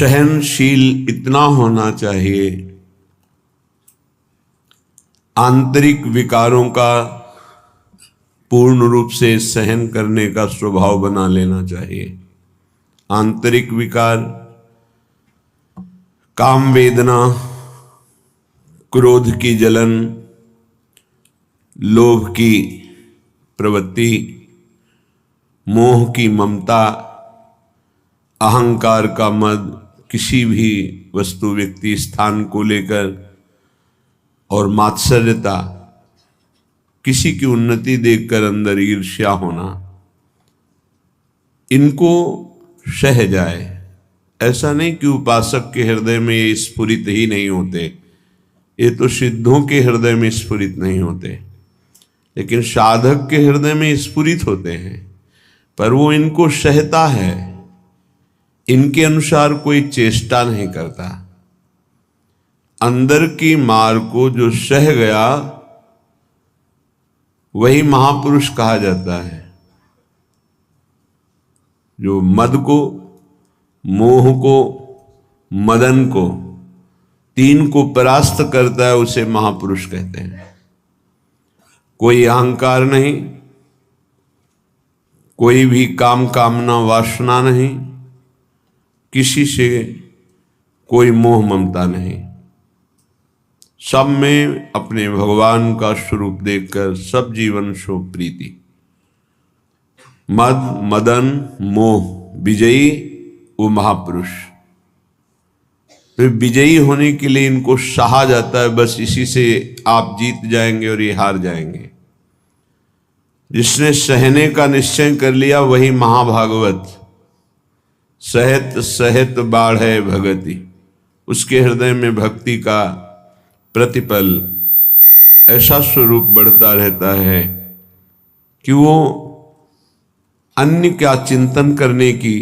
सहनशील इतना होना चाहिए, आंतरिक विकारों का पूर्ण रूप से सहन करने का स्वभाव बना लेना चाहिए। आंतरिक विकार, काम वेदना, क्रोध की जलन, लोभ की प्रवृत्ति, मोह की ममता, अहंकार का मद, किसी भी वस्तु व्यक्ति स्थान को लेकर, और मात्सर्यता, किसी की उन्नति देखकर अंदर ईर्ष्या होना, इनको सह जाए। ऐसा नहीं कि उपासक के हृदय में ये स्फुरित ही नहीं होते, ये तो सिद्धों के हृदय में स्फुरित नहीं होते, लेकिन साधक के हृदय में स्फुरित होते हैं। पर वो इनको सहता है, इनके अनुसार कोई चेष्टा नहीं करता। अंदर की मार को जो सह गया वही महापुरुष कहा जाता है। जो मद को, मोह को, मदन को, तीन को परास्त करता है उसे महापुरुष कहते हैं। कोई अहंकार नहीं, कोई भी काम कामना वासना नहीं, किसी से कोई मोह ममता नहीं, सब में अपने भगवान का स्वरूप देखकर सब जीवन शो प्रीति। मद, मदन, मोह विजयी वो महापुरुष। फिर विजयी होने के लिए इनको सहा जाता है, बस इसी से आप जीत जाएंगे और ये हार जाएंगे। जिसने सहने का निश्चय कर लिया वही महाभागवत। सहत सहत बाढ़े भगति, उसके हृदय में भक्ति का प्रतिपल ऐसा स्वरूप बढ़ता रहता है कि वो अन्य का चिंतन करने की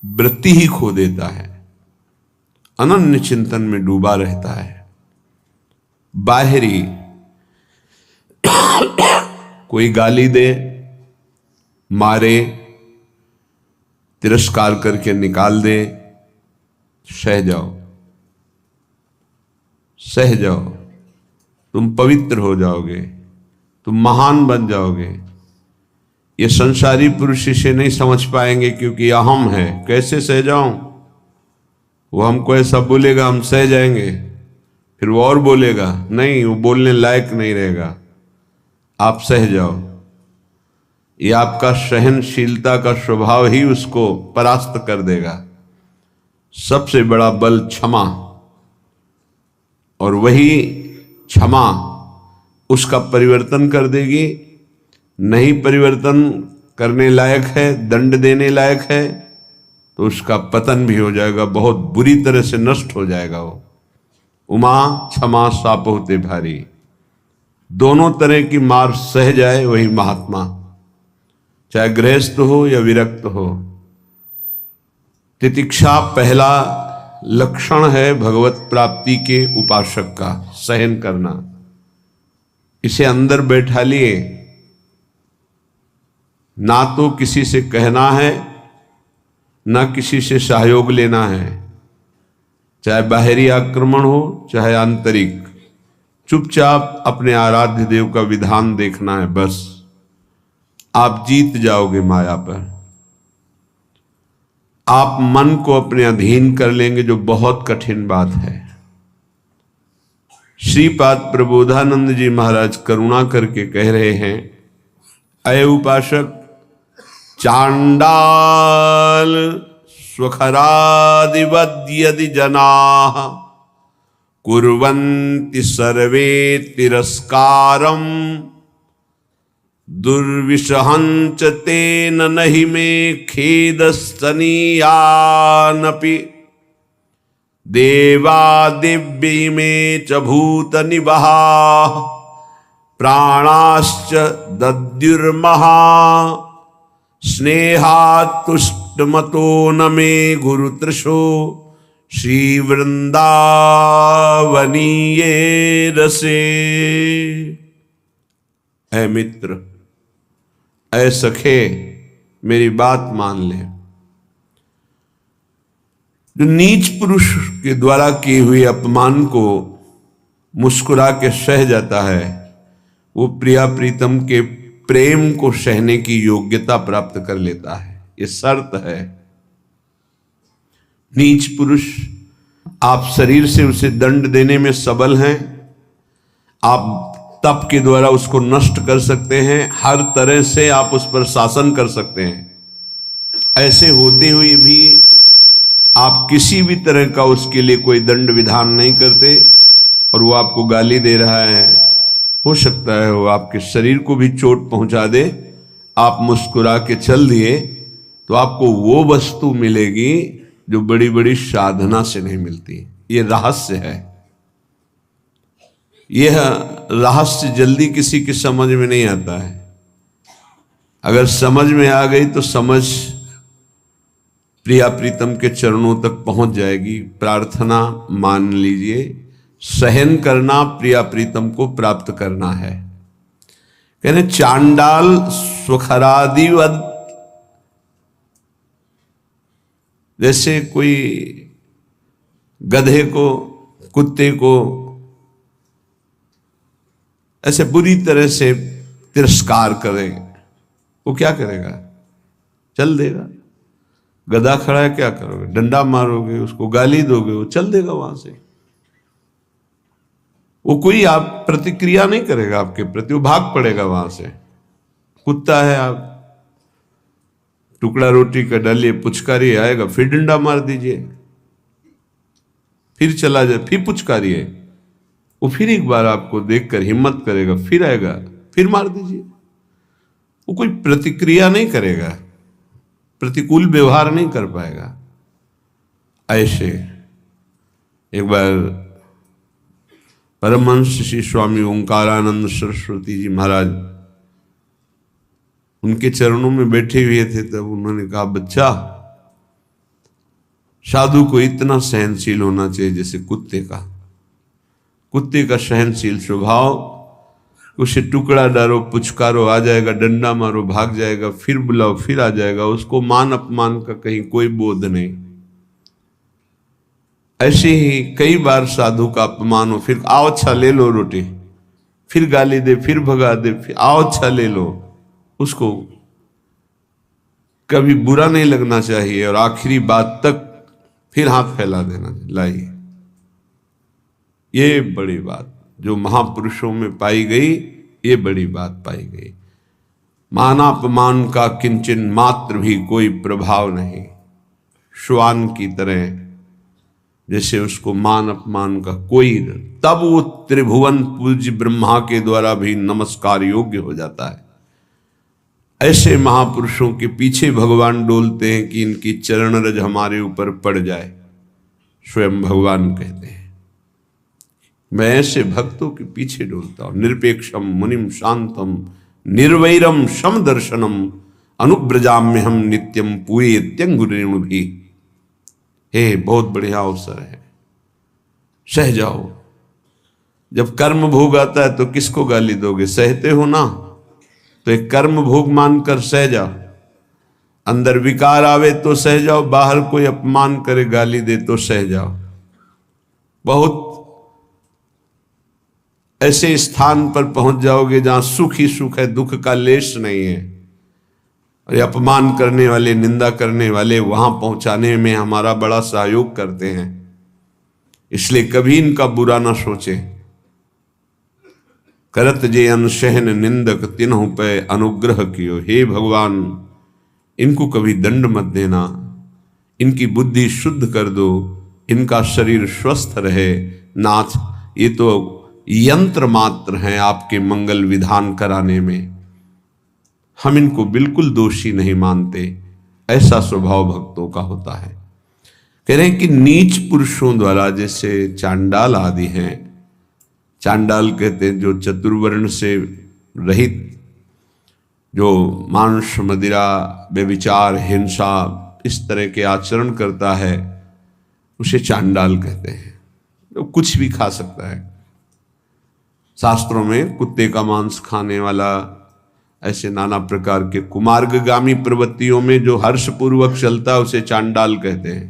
वृत्ति ही खो देता है, अनन्य चिंतन में डूबा रहता है। बाहरी कोई गाली दे, मारे, तिरस्कार करके निकाल दे, सह जाओ, सह जाओ, तुम पवित्र हो जाओगे, तुम महान बन जाओगे। ये संसारी पुरुष इसे नहीं समझ पाएंगे क्योंकि अहम है। कैसे सह जाऊं? वो हमको ऐसा बोलेगा, हम सह जाएंगे, फिर वो और बोलेगा, नहीं वो बोलने लायक नहीं रहेगा, आप सह जाओ। ये आपका सहनशीलता का स्वभाव ही उसको परास्त कर देगा। सबसे बड़ा बल क्षमा, और वही क्षमा उसका परिवर्तन कर देगी। नहीं परिवर्तन करने लायक है, दंड देने लायक है, तो उसका पतन भी हो जाएगा, बहुत बुरी तरह से नष्ट हो जाएगा वो। उमा क्षमा साप होते भारी, दोनों तरह की मार सह जाए वही महात्मा, चाहे गृहस्थ हो या विरक्त हो। तितिक्षा पहला लक्षण है भगवत प्राप्ति के उपासक का, सहन करना। इसे अंदर बैठा लिए, ना तो किसी से कहना है, ना किसी से सहयोग लेना है, चाहे बाहरी आक्रमण हो चाहे आंतरिक। चुपचाप अपने आराध्य देव का विधान देखना है, बस आप जीत जाओगे माया पर। आप मन को अपने अधीन कर लेंगे, जो बहुत कठिन बात है। श्रीपाद प्रबोधानंद जी महाराज करुणा करके कह रहे हैं, अय उपासक, चांडाल स्वखरादिवद यदि जनाः कुर्वन्ति सर्वे तिरस्कारम दुर्विषहंच तेन नहि मे खेदस्तनीयानपि देवा दिव्य में च भूत निवहा प्राणाश्च दद्युर्महा स्नेहातुष्टमतो न मे गुरुतृषो श्रीवृंदावनीये रसे। ऐ मित्र, ऐ सखे, मेरी बात मान ले। जो नीच पुरुष के द्वारा किए हुए अपमान को मुस्कुरा के सह जाता है, वो प्रिया प्रीतम के प्रेम को सहने की योग्यता प्राप्त कर लेता है। ये शर्त है। नीच पुरुष, आप शरीर से उसे दंड देने में सबल हैं, आप तप के द्वारा उसको नष्ट कर सकते हैं, हर तरह से आप उस पर शासन कर सकते हैं। ऐसे होते हुए भी आप किसी भी तरह का उसके लिए कोई दंड विधान नहीं करते और वो आपको गाली दे रहा है। हो सकता है वो आपके शरीर को भी चोट पहुंचा दे, आप मुस्कुरा के चल दिए तो आपको वो वस्तु मिलेगी जो बड़ी बड़ी साधना से नहीं मिलती। ये रहस्य है। यह रहस्य जल्दी किसी की समझ में नहीं आता है। अगर समझ में आ गई तो समझ प्रिया प्रीतम के चरणों तक पहुंच जाएगी। प्रार्थना मान लीजिए, सहन करना प्रिया प्रीतम को प्राप्त करना है। कहने चांडाल स्वखरादिवद, जैसे कोई गधे को, कुत्ते को ऐसे बुरी तरह से तिरस्कार करे, वो क्या करेगा? चल देगा। गधा खड़ा है, क्या करोगे? डंडा मारोगे, उसको गाली दोगे, वो चल देगा वहां से। वो कोई आप प्रतिक्रिया नहीं करेगा आपके प्रति, वो भाग पड़ेगा वहां से। कुत्ता है, आप टुकड़ा रोटी का डालिए, पुचकारिए, आएगा, फिर डंडा मार दीजिए, फिर चला जाए, फिर पुचकारिए, वो फिर एक बार आपको देखकर हिम्मत करेगा, फिर आएगा, फिर मार दीजिए। वो कोई प्रतिक्रिया नहीं करेगा, प्रतिकूल व्यवहार नहीं कर पाएगा। ऐसे एक बार परमहंस श्री स्वामी ओंकारानंद सरस्वती जी महाराज उनके चरणों में बैठे हुए थे, तब उन्होंने कहा, बच्चा, साधु को इतना सहनशील होना चाहिए जैसे कुत्ते का। कुत्ते का सहनशील स्वभाव, उसे टुकड़ा डालो, पुचकारो, आ जाएगा, डंडा मारो, भाग जाएगा, फिर बुलाओ, फिर आ जाएगा, उसको मान अपमान का कहीं कोई बोध नहीं। ऐसे ही कई बार साधु का अपमान हो, फिर आओ अच्छा ले लो रोटी, फिर गाली दे, फिर भगा दे, फिर आओ अच्छा ले लो। उसको कभी बुरा नहीं लगना चाहिए और आखिरी बात तक फिर हाथ फैला देना। लाइए, ये बड़ी बात जो महापुरुषों में पाई गई, ये बड़ी बात पाई गई। मानापमान का किंचन मात्र भी कोई प्रभाव नहीं। श्वान की तरह जैसे उसको मान अपमान का कोई, तब वो त्रिभुवन पूज्य ब्रह्मा के द्वारा भी नमस्कार योग्य हो जाता है। ऐसे महापुरुषों के पीछे भगवान डोलते हैं कि इनकी चरण रज हमारे ऊपर पड़ जाए। स्वयं भगवान कहते हैं, मैं ऐसे भक्तों के पीछे डोलता हूं। निरपेक्षम मुनिम शांतम निर्वैरम सम दर्शनम अनुब्रजाम्य हम नित्यम पूये त्यंगुरेणु भी। हे, बहुत बढ़िया अवसर है, सह जाओ। जब कर्म भोग आता है तो किसको गाली दोगे? सहते हो ना, तो एक कर्म भोग मानकर सह जाओ। अंदर विकार आवे तो सह जाओ, बाहर कोई अपमान करे, गाली दे तो सह जाओ। बहुत ऐसे स्थान पर पहुंच जाओगे जहां सुख ही सुख है, दुख का लेश नहीं है। और ये अपमान करने वाले, निंदा करने वाले वहां पहुंचाने में हमारा बड़ा सहयोग करते हैं। इसलिए कभी इनका बुरा ना सोचे। करत जे अनशहन निंदक तिन्हु पे अनुग्रह कियो। हे भगवान, इनको कभी दंड मत देना, इनकी बुद्धि शुद्ध कर दो, इनका शरीर स्वस्थ रहे। नाथ, ये तो यंत्र मात्र हैं आपके मंगल विधान कराने में, हम इनको बिल्कुल दोषी नहीं मानते। ऐसा स्वभाव भक्तों का होता है। कह रहे हैं कि नीच पुरुषों द्वारा, जैसे चांडाल आदि हैं, चांडाल कहते हैं जो चतुर्वर्ण से रहित, जो मांस मदिरा व्यभिचार हिंसा इस तरह के आचरण करता है, उसे चांडाल कहते हैं। तो कुछ भी खा सकता है। शास्त्रों में कुत्ते का मांस खाने वाला, ऐसे नाना प्रकार के कुमार्गगामी प्रवृत्तियों में जो हर्षपूर्वक चलता है उसे चांडाल कहते हैं।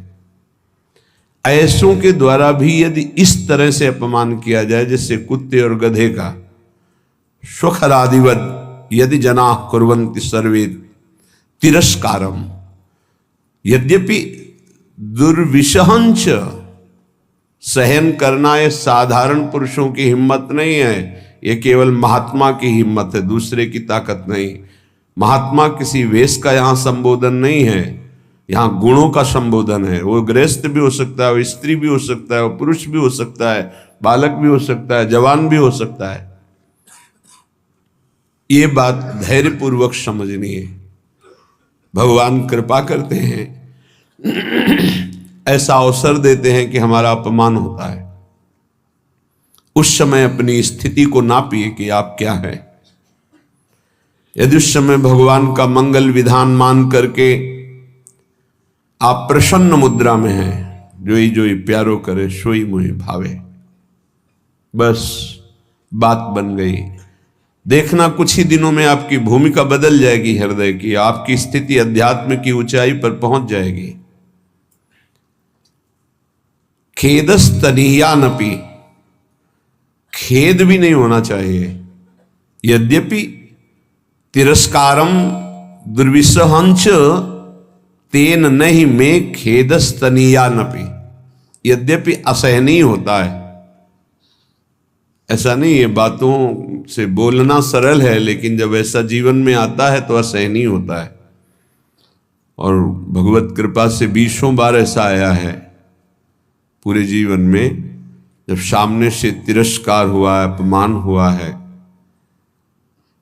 ऐसों के द्वारा भी यदि इस तरह से अपमान किया जाए, जैसे कुत्ते और गधे का, स्वखरादिवद यदि जना कुर्वन्ति सर्वे तिरस्कारम, यद्यपि दुर्विशहंच, सहन करना ये साधारण पुरुषों की हिम्मत नहीं है, ये केवल महात्मा की हिम्मत है, दूसरे की ताकत नहीं। महात्मा किसी वेश का यहाँ संबोधन नहीं है, यहाँ गुणों का संबोधन है। वो गृहस्थ भी हो सकता है, वो स्त्री भी हो सकता है, वो पुरुष भी हो सकता है, बालक भी हो सकता है, जवान भी हो सकता है। ये बात धैर्यपूर्वक समझनी है। भगवान कृपा करते हैं, ऐसा अवसर देते हैं कि हमारा अपमान होता है। उस समय अपनी स्थिति को नापिए कि आप क्या है। यदि उस समय भगवान का मंगल विधान मान करके आप प्रसन्न मुद्रा में हैं, जोई जोई प्यारो करे सोई मुहि भावे, बस बात बन गई। देखना कुछ ही दिनों में आपकी भूमिका बदल जाएगी हृदय की, आपकी स्थिति अध्यात्म की ऊंचाई पर पहुंच जाएगी। खेदस्तनीयानपि, खेद भी नहीं होना चाहिए। यद्यपि तिरस्कारम दुर्विसहंच तेन नहीं में खेदस्तनीयानपि, यद्यपि असहनीय होता है। ऐसा नहीं है, बातों से बोलना सरल है, लेकिन जब ऐसा जीवन में आता है तो असहनीय होता है। और भगवत कृपा से 20 बार ऐसा आया है पूरे जीवन में, जब सामने से तिरस्कार हुआ है, अपमान हुआ है।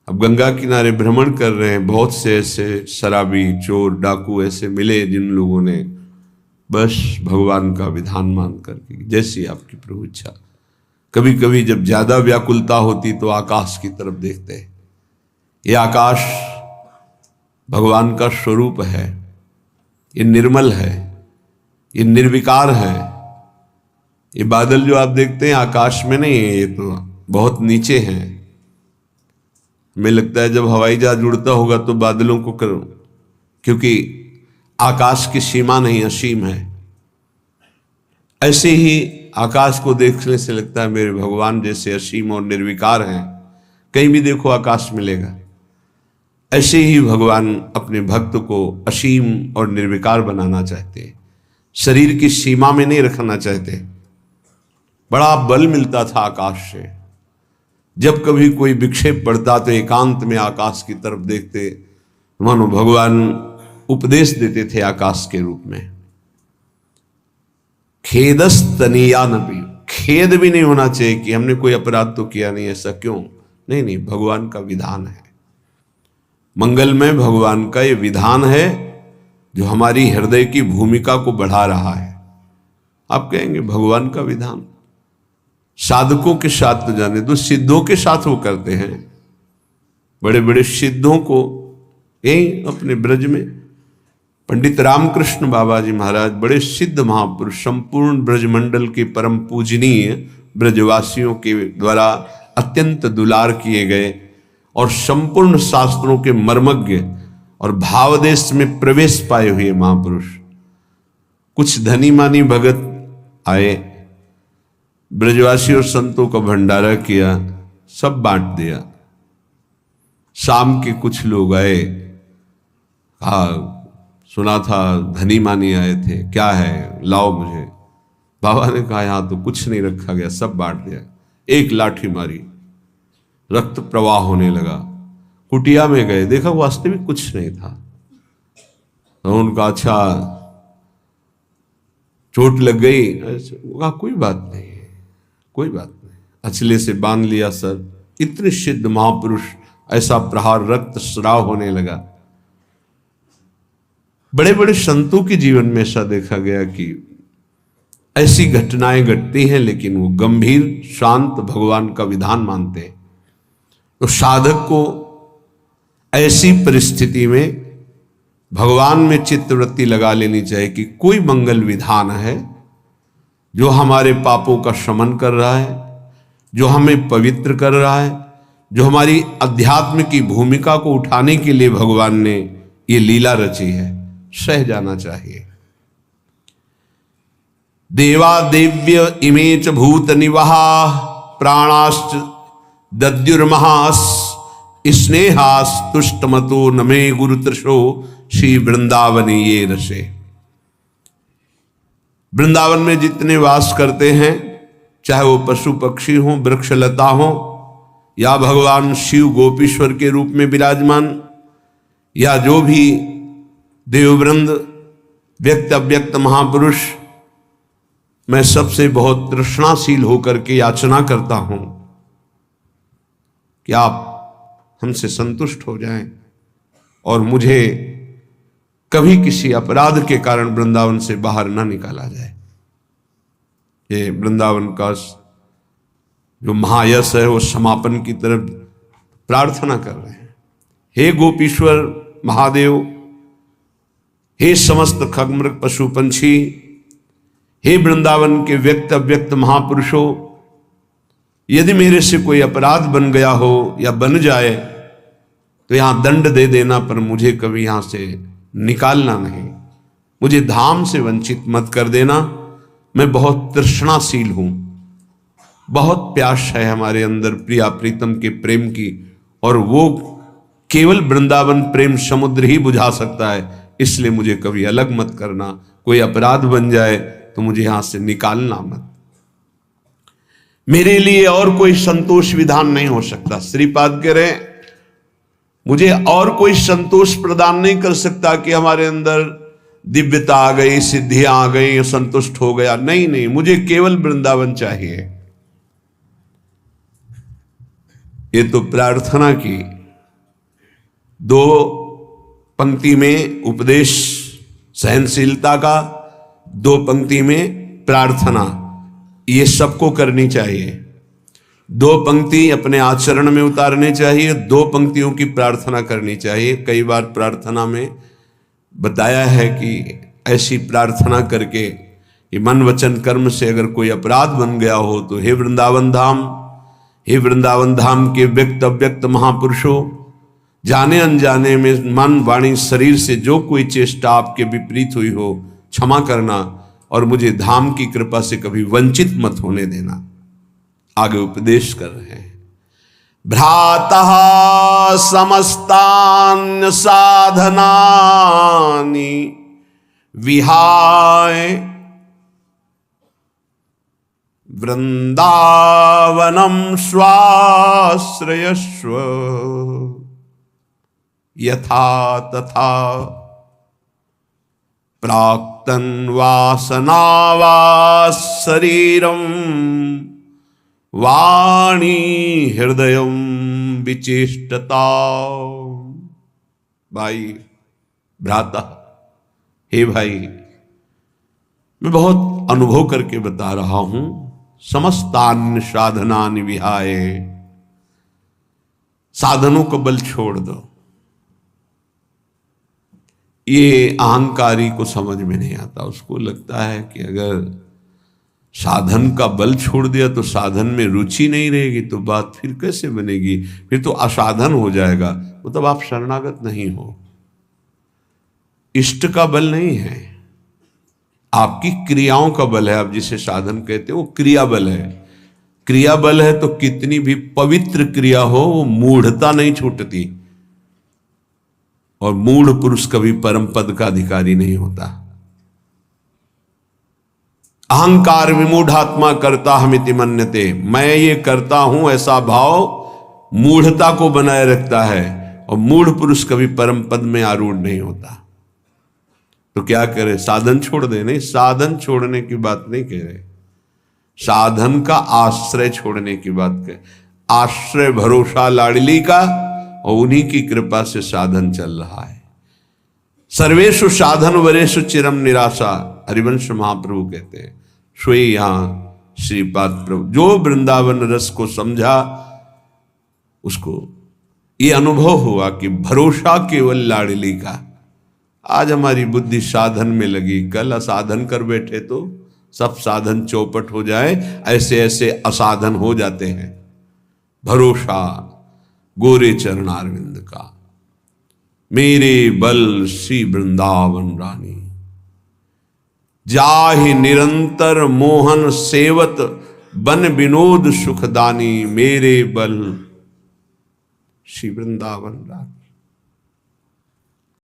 अब गंगा किनारे भ्रमण कर रहे हैं, बहुत से ऐसे शराबी, चोर, डाकू ऐसे मिले जिन लोगों ने बस भगवान का विधान मान करके, जैसी आपकी प्रभु इच्छा। कभी कभी जब ज्यादा व्याकुलता होती तो आकाश की तरफ देखते हैं। ये आकाश भगवान का स्वरूप है, ये निर्मल है, ये निर्विकार है। ये बादल जो आप देखते हैं आकाश में नहीं है, ये तो बहुत नीचे हैं। हमें लगता है जब हवाई जहाज उड़ता होगा तो बादलों को करो, क्योंकि आकाश की सीमा नहीं, असीम है। ऐसे ही आकाश को देखने से लगता है मेरे भगवान जैसे असीम और निर्विकार हैं, कहीं भी देखो आकाश मिलेगा। ऐसे ही भगवान अपने भक्त को असीम और निर्विकार बनाना चाहते हैं, शरीर की सीमा में नहीं रखना चाहते। बड़ा बल मिलता था आकाश से। जब कभी कोई विक्षेप पड़ता तो एकांत में आकाश की तरफ देखते, मानो भगवान उपदेश देते थे आकाश के रूप में। खेदस्तनीयानपि, खेद भी नहीं होना चाहिए कि हमने कोई अपराध तो किया नहीं, ऐसा क्यों? नहीं नहीं, भगवान का विधान है, मंगलमय भगवान का ये विधान है जो हमारी हृदय की भूमिका को बढ़ा रहा है। आप कहेंगे भगवान का विधान साधकों के साथ तो जाने दो, सिद्धों के साथ वो करते हैं। बड़े बड़े सिद्धों को यही अपने ब्रज में पंडित रामकृष्ण बाबा जी महाराज, बड़े सिद्ध महापुरुष, संपूर्ण ब्रजमंडल के परम पूजनीय, ब्रजवासियों के द्वारा अत्यंत दुलार किए गए और संपूर्ण शास्त्रों के मर्मज्ञ और भावदेश में प्रवेश पाए हुए महापुरुष। कुछ धनी मानी भगत आए, ब्रजवासी और संतों का भंडारा किया, सब बांट दिया। शाम के कुछ लोग आए, कहा सुना था धनी मानी आए थे, क्या है लाओ मुझे। बाबा ने कहा यहाँ तो कुछ नहीं रखा गया, सब बांट दिया। एक लाठी मारी, रक्त प्रवाह होने लगा। कुटिया में गए, देखा वास्तविक कुछ नहीं था। तो उनका अच्छा चोट लग गई, कहा कोई बात नहीं, कोई बात नहीं। अचले से बांध लिया सर। इतने सिद्ध महापुरुष, ऐसा प्रहार, रक्त स्राव होने लगा। बड़े बड़े संतों के जीवन में ऐसा देखा गया कि ऐसी घटनाएं घटती हैं, लेकिन वो गंभीर शांत भगवान का विधान मानते हैं। तो साधक को ऐसी परिस्थिति में भगवान में चित्तवृत्ति लगा लेनी चाहिए कि कोई मंगल विधान है जो हमारे पापों का शमन कर रहा है, जो हमें पवित्र कर रहा है, जो हमारी अध्यात्म की भूमिका को उठाने के लिए भगवान ने ये लीला रची है, सह जाना चाहिए। देवा देव्य इमे च भूत निवहा प्राणाश्च दद्युर्महास स्नेहास तुष्टमतो नमे गुरुतृषो श्री वृंदावनी ये रसे। वृंदावन में जितने वास करते हैं, चाहे वो पशु पक्षी हों, वृक्षलता हों, या भगवान शिव गोपीश्वर के रूप में विराजमान, या जो भी देववृंद, व्यक्त अव्यक्त महापुरुष, मैं सबसे बहुत तृष्णाशील होकर के याचना करता हूं कि आप हमसे संतुष्ट हो जाएं और मुझे कभी किसी अपराध के कारण वृंदावन से बाहर ना निकाला जाए। ये वृंदावन का जो महायश है वो समापन की तरफ प्रार्थना कर रहे हैं। हे गोपीश्वर महादेव, हे समस्त खगमृग पशु पंछी, हे वृंदावन के व्यक्त अव्यक्त महापुरुषों, यदि मेरे से कोई अपराध बन गया हो या बन जाए तो यहां दंड दे देना, पर मुझे कभी यहां से निकालना नहीं, मुझे धाम से वंचित मत कर देना। मैं बहुत तृष्णाशील हूं, बहुत प्यास है हमारे अंदर प्रिया प्रीतम के प्रेम की, और वो केवल वृंदावन प्रेम समुद्र ही बुझा सकता है। इसलिए मुझे कभी अलग मत करना, कोई अपराध बन जाए तो मुझे यहां से निकालना मत। मेरे लिए और कोई संतोष विधान नहीं हो सकता। श्रीपाद कह रहे हैं मुझे और कोई संतोष प्रदान नहीं कर सकता कि हमारे अंदर दिव्यता आ गई, सिद्धियां आ गई, संतुष्ट हो गया। नहीं नहीं, मुझे केवल वृंदावन चाहिए। ये तो प्रार्थना की, दो पंक्ति में उपदेश सहनशीलता का, दो पंक्ति में प्रार्थना, ये सबको करनी चाहिए। दो पंक्ति अपने आचरण में उतारने चाहिए, दो पंक्तियों की प्रार्थना करनी चाहिए। कई बार प्रार्थना में बताया है कि ऐसी प्रार्थना करके कि मन वचन कर्म से अगर कोई अपराध बन गया हो तो हे वृंदावन धाम, हे वृंदावन धाम के व्यक्त अव्यक्त महापुरुषों, जाने अनजाने में मन वाणी शरीर से जो कोई चेष्टा आपके विपरीत हुई हो क्षमा करना, और मुझे धाम की कृपा से कभी वंचित मत होने देना। आगे उपदेश कर रहे हैं। भ्रातः समस्तान् साधनानि विहाय वृंदावनम स्वाश्रयस्व यथा तथा प्राक्तन वासनावास शरीरम वाणी हृदय विचेष्टता। भाई भ्राता, हे भाई, मैं बहुत अनुभव करके बता रहा हूं। समस्तान्य साधनानि विहाय, साधनों का बल छोड़ दो। ये अहंकारी को समझ में नहीं आता। उसको लगता है कि अगर साधन का बल छोड़ दिया तो साधन में रुचि नहीं रहेगी, तो बात फिर कैसे बनेगी, फिर तो असाधन हो जाएगा। मतलब आप शरणागत नहीं हो। इष्ट का बल नहीं है, आपकी क्रियाओं का बल है। आप जिसे साधन कहते हो वो क्रिया बल है। क्रिया बल है तो कितनी भी पवित्र क्रिया हो वो मूढ़ता नहीं छूटती, और मूढ़ पुरुष कभी परम पद का अधिकारी नहीं होता। अहंकार विमूढ़ात्मा करता हमिति मन्यते, मैं ये करता हूं ऐसा भाव मूढ़ता को बनाए रखता है, और मूढ़ पुरुष कभी परम पद में आरूढ़ नहीं होता। तो क्या करे, साधन छोड़ दे? नहीं, साधन छोड़ने की बात नहीं कह रहे, साधन का आश्रय छोड़ने की बात कह। आश्रय भरोसा लाडली का, और उन्हीं की कृपा से साधन चल रहा है। सर्वेषु साधन वरेषु चिरम निराशा, हरिवंश महाप्रभु कहते हैं। सोई यहां श्रीपाद प्रभु जो वृंदावन रस को समझा, उसको ये अनुभव हुआ कि भरोसा केवल लाडली का। आज हमारी बुद्धि साधन में लगी, कल असाधन कर बैठे तो सब साधन चौपट हो जाए, ऐसे ऐसे असाधन हो जाते हैं। भरोसा गोरे चरणारविंद का, मेरे बल श्री वृंदावन रानी। जाहि निरंतर मोहन सेवत बन विनोद सुखदानी मेरे बल। श्री वृंदावन राज।